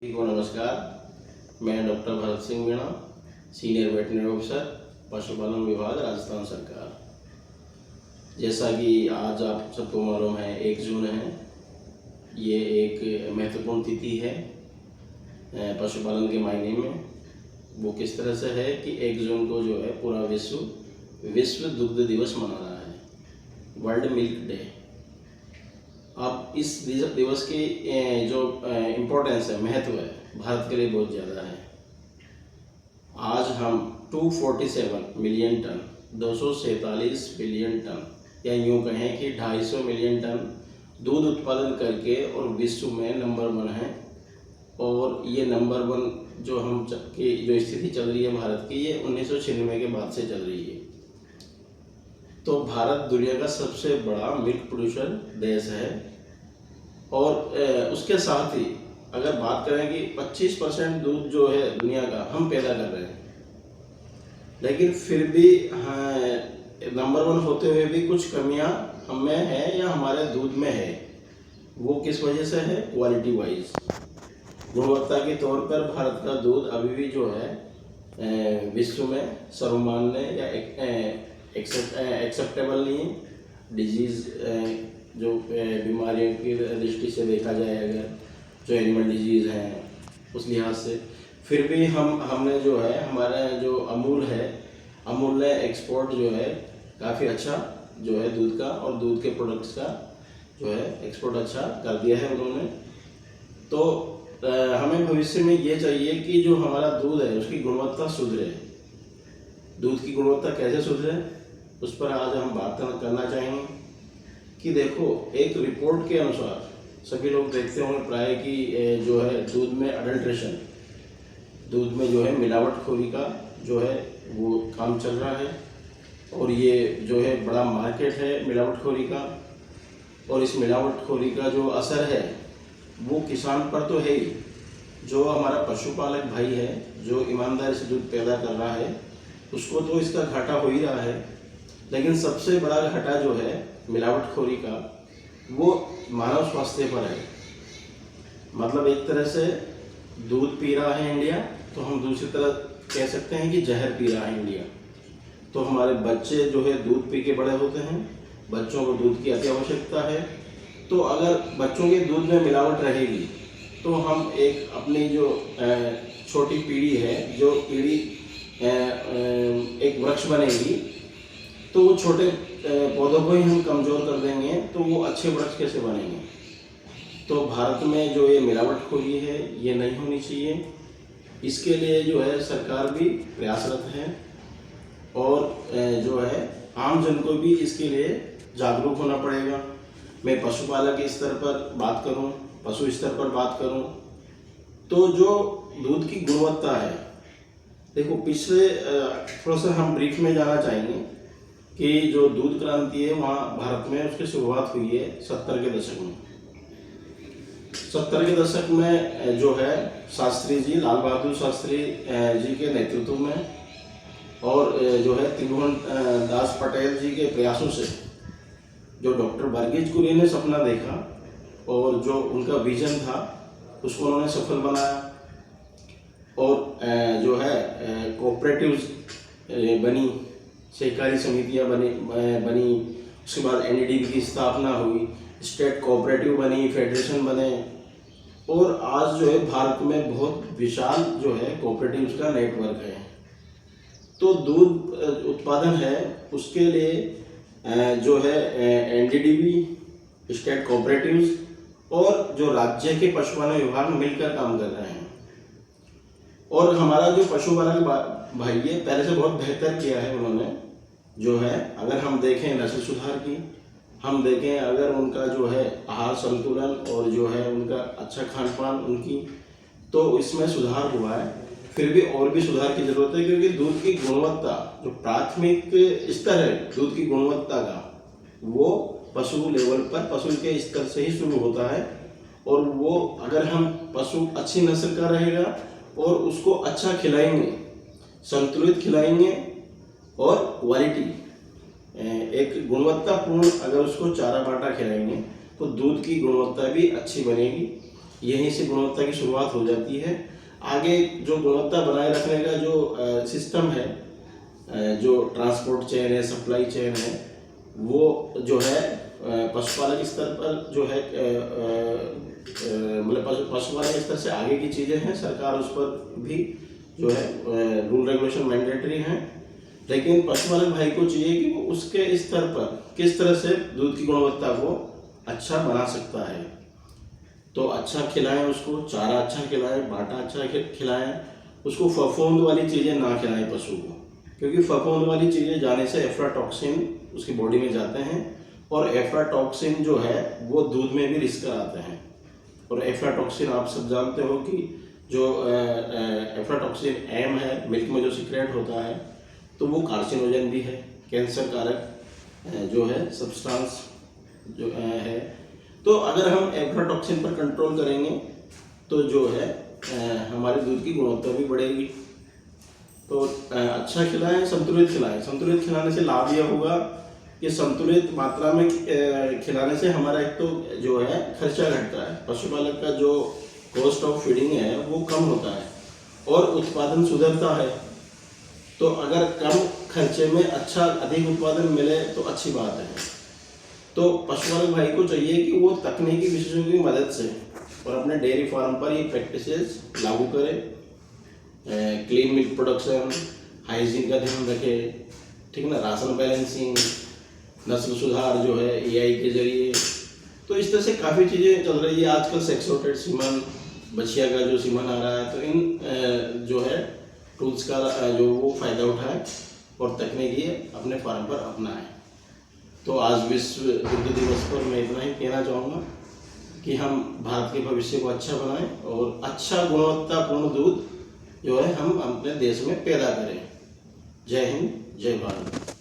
सभी को नमस्कार। मैं doctor Bharat Singh Meena, senior veterinary officer, पशुपालन विभाग, राजस्थान सरकार। जैसा कि आज आप सबको मालूम है 1 जून है। ये एक महत्वपूर्ण तिथि है पशुपालन के मायने में। वो किस तरह से है कि 1 जून को जो है पूरा विश्व दुग्ध दिवस मना रहा है, वर्ल्ड मिल्क डे। अब इस दिवस की जो इम्पोर्टेंस है, महत्व है, भारत के लिए बहुत ज़्यादा है। आज हम 247 मिलियन टन, 247 बिलियन टन, या यूँ कहें कि 250 मिलियन टन दूध उत्पादन करके और विश्व में नंबर 1 है। और ये नंबर 1 जो जो स्थिति चल रही है भारत की, ये 1996 के बाद से चल रही है। तो भारत दुनिया का सबसे बड़ा मिल्क प्रोड्यूसर देश है। और उसके साथ ही अगर बात करें कि 25% दूध जो है दुनिया का हम पैदा कर रहे हैं, लेकिन फिर भी नंबर 1 होते हुए भी कुछ कमियां हम में है या हमारे दूध में है। वो किस वजह से है? क्वालिटी वाइज, गुणवत्ता के तौर पर भारत का दूध अभी भी जो है विश्व में सर्वमान्य या एक्सेप्टेबल नहीं है। डिजीज़ जो बीमारियों की दृष्टि से देखा जाए, अगर जो एनिमल डिजीज़ हैं उस लिहाज से, फिर भी हमने जो है हमारा जो अमूल ने एक्सपोर्ट जो है काफ़ी अच्छा जो है दूध का और दूध के प्रोडक्ट्स का जो है एक्सपोर्ट अच्छा कर दिया है उन्होंने। तो हमें भविष्य में ये चाहिए कि जो हमारा दूध है उसकी गुणवत्ता सुधरे। दूध की गुणवत्ता कैसे सुधरे, उस पर आज हम बात करना चाहेंगे। कि देखो, एक रिपोर्ट के अनुसार सभी लोग देखते होंगे प्राय कि जो है दूध में अडल्ट्रेशन, दूध में जो है मिलावटखोरी का जो है वो काम चल रहा है। और ये जो है बड़ा मार्केट है मिलावटखोरी का। और इस मिलावटखोरी का जो असर है वो किसान पर तो है ही। जो हमारा पशुपालक भाई है, जो ईमानदारी से दूध पैदा कर रहा है, उसको तो इसका घाटा हो ही रहा है। लेकिन सबसे बड़ा घाटा जो है मिलावटखोरी का, वो मानव स्वास्थ्य पर है। मतलब एक तरह से दूध पी रहा है इंडिया, तो हम दूसरी तरह कह सकते हैं कि जहर पी रहा है इंडिया। तो हमारे बच्चे जो है दूध पी के बड़े होते हैं, बच्चों को दूध की अति आवश्यकता है। तो अगर बच्चों के दूध में मिलावट रहेगी तो हम एक अपनी जो छोटी पीढ़ी है, जो पीढ़ी एक वृक्ष बनेगी, तो वो छोटे पौधों को ही हम कमज़ोर कर देंगे, तो वो अच्छे वृक्ष कैसे बनेंगे। तो भारत में जो ये मिलावटखोरी है ये नहीं होनी चाहिए। इसके लिए जो है सरकार भी प्रयासरत है और जो है आम जन को भी इसके लिए जागरूक होना पड़ेगा। मैं पशुपालक के स्तर पर बात करूं, पशु स्तर पर बात करूं, तो जो दूध की गुणवत्ता है, देखो पिछले थोड़ा सा हम ब्रीफ में जाना चाहेंगे कि जो दूध क्रांति है वहाँ भारत में उसकी शुरुआत हुई है 70 के दशक में। 70 के दशक में जो है शास्त्री जी, लाल बहादुर शास्त्री जी के नेतृत्व में और जो है त्रिभुवन दास पटेल जी के प्रयासों से जो डॉक्टर वर्गीज कुरियन ने सपना देखा और जो उनका विजन था उसको उन्होंने सफल बनाया। और जो है कोऑपरेटिव्स बनी, सहकारी समितियां बनी। उसके बाद एनडीडीबी की स्थापना हुई, स्टेट कोऑपरेटिव बनी, फेडरेशन बने। और आज जो है भारत में बहुत विशाल जो है कोऑपरेटिव्स का नेटवर्क है। तो दूध उत्पादन है उसके लिए जो है एनडीडीबी, स्टेट कोऑपरेटिव्स और जो राज्य के पशुपालन विभाग मिलकर काम कर रहे हैं। और हमारा जो पशुपालन भाई है पहले से बहुत बेहतर किया है उन्होंने। जो है अगर हम देखें नस्ल सुधार की, हम देखें अगर उनका जो है आहार संतुलन और जो है उनका अच्छा खान पान उनकी, तो इसमें सुधार हुआ है। फिर भी और भी सुधार की जरूरत है, क्योंकि दूध की गुणवत्ता जो प्राथमिक स्तर है दूध की गुणवत्ता का, वो पशु लेवल पर, पशु के स्तर से ही शुरू होता है। और वो अगर हम पशु अच्छी नस्ल का रहेगा और उसको अच्छा खिलाएंगे, संतुलित खिलाएंगे और क्वालिटी एक गुणवत्तापूर्ण अगर उसको चारा बाटा खिलाएंगे, तो दूध की गुणवत्ता भी अच्छी बनेगी। यहीं से गुणवत्ता की शुरुआत हो जाती है। आगे जो गुणवत्ता बनाए रखने का जो सिस्टम है, जो ट्रांसपोर्ट चेन है, सप्लाई चेन है, वो जो है पशुपालक स्तर पर जो है मतलब पशुपालक स्तर से आगे की चीज़ें हैं। सरकार उस पर भी जो है रूल रेगुलेशन मैंडेटरी हैं, लेकिन पशुपालक भाई को चाहिए कि वो उसके स्तर पर किस तरह से दूध की गुणवत्ता को अच्छा बना सकता है। तो अच्छा खिलाएं उसको, चारा अच्छा खिलाएं, बाटा अच्छा खिलाएं, उसको फफूंद वाली चीज़ें ना खिलाएं पशु को, क्योंकि फफूंद वाली चीज़ें जाने से एफ्लाटॉक्सिन उसकी बॉडी में जाते हैं, और एफ्लाटॉक्सिन जो है वो दूध में भी रिस्क कराते हैं। और एफ्लाटॉक्सिन आप सब जानते हो कि जो एफ्लाटॉक्सिन एम है, मिल्क में जो सीक्रेट होता है, तो वो कार्सिनोजन भी है, कैंसर कारक जो है सब्सटेंस जो है। तो अगर हम एफ्लाटॉक्सिन पर कंट्रोल करेंगे तो जो है हमारे दूध की गुणवत्ता भी बढ़ेगी। तो अच्छा खिलाएं, संतुलित खिलाएं। संतुलित खिलाने से लाभ यह होगा कि संतुलित मात्रा में खिलाने से हमारा एक तो जो है खर्चा घटता है, पशुपालक का जो कॉस्ट ऑफ फीडिंग है वो कम होता है, और उत्पादन सुधरता है। तो अगर कम खर्चे में अच्छा अधिक उत्पादन मिले तो अच्छी बात है। तो पशुपालक भाई को चाहिए कि वो तकनीकी विशेषज्ञों की मदद से और अपने डेयरी फार्म पर ये प्रैक्टिसेस लागू करें। क्लीन मिल्क प्रोडक्शन, हाइजीन का ध्यान रखें, ठीक है ना, राशन बैलेंसिंग, नस्ल सुधार जो है एआई के जरिए। तो इस तरह से काफ़ी चीज़ें चल रही है आजकल। सेक्सोटेड सीमन, बछिया का जो सीमन आ रहा है, तो इन जो है टूल्स का जो वो फ़ायदा उठाए और तकनीकी अपने फार्म पर अपनाएं। तो आज विश्व दुग्ध दिवस पर मैं इतना ही कहना चाहूँगा कि हम भारत के भविष्य को अच्छा बनाएं और अच्छा गुणवत्तापूर्ण दूध जो है हम अपने देश में पैदा करें। जय हिंद, जय भारत।